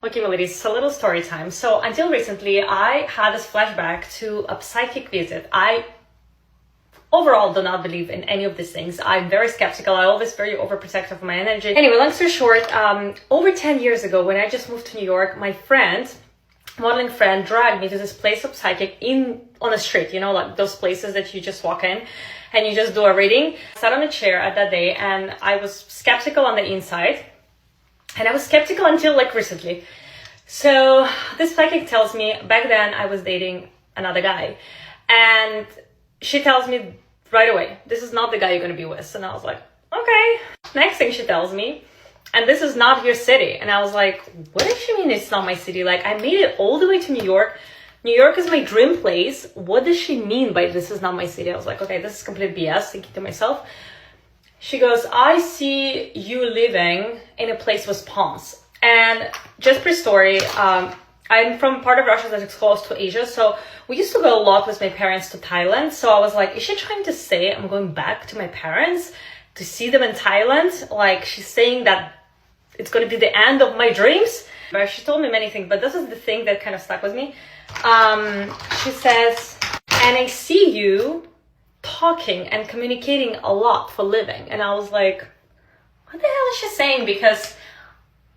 Okay, Melody, it's a little story time. So until recently, I had this flashback to a psychic visit. I overall do not believe in any of these things. I'm very skeptical. I'm always very overprotective of my energy. Anyway, long story short, over 10 years ago, when I just moved to New York, my friend, modeling friend, dragged me to this place of psychic on a street, like those places that you just walk in and you just do a reading. I sat on a chair at that day and I was skeptical on the inside. And I was skeptical until like recently. So this psychic tells me, back then I was dating another guy. And she tells me right away, this is not the guy you're going to be with. And I was like, okay. Next thing she tells me, and this is not your city. And I was like, what does she mean it's not my city? Like, I made it all the way to New York. New York is my dream place. What does she mean by this is not my city? I was like, okay, this is complete BS, thinking to myself. She goes, I see you living in a place with palms. And just pre-story, I'm from part of Russia that is close to Asia. So we used to go a lot with my parents to Thailand. So I was like, is she trying to say I'm going back to my parents to see them in Thailand? Like, she's saying that it's going to be the end of my dreams. But she told me many things, but this is the thing that kind of stuck with me. She says, and I see you talking and communicating a lot for living. And I was like, what the hell is she saying? Because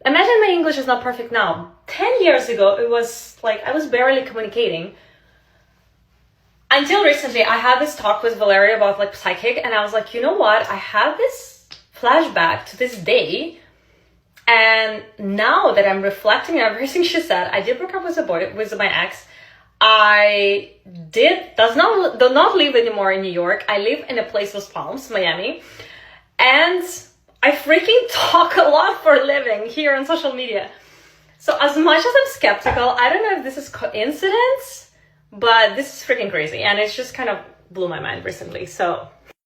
imagine my English is not perfect now. 10 years ago, it was like I was barely communicating. Until recently, I had this talk with Valeria about like psychic, and I was like, you know what? I have this flashback to this day. And now that I'm reflecting on everything she said, I did break up with my ex. I do not live anymore in New York. I live in a place with palms, Miami. And I freaking talk a lot for a living here on social media. So as much as I'm skeptical, I don't know if this is coincidence, but this is freaking crazy. And it's just kind of blew my mind recently. So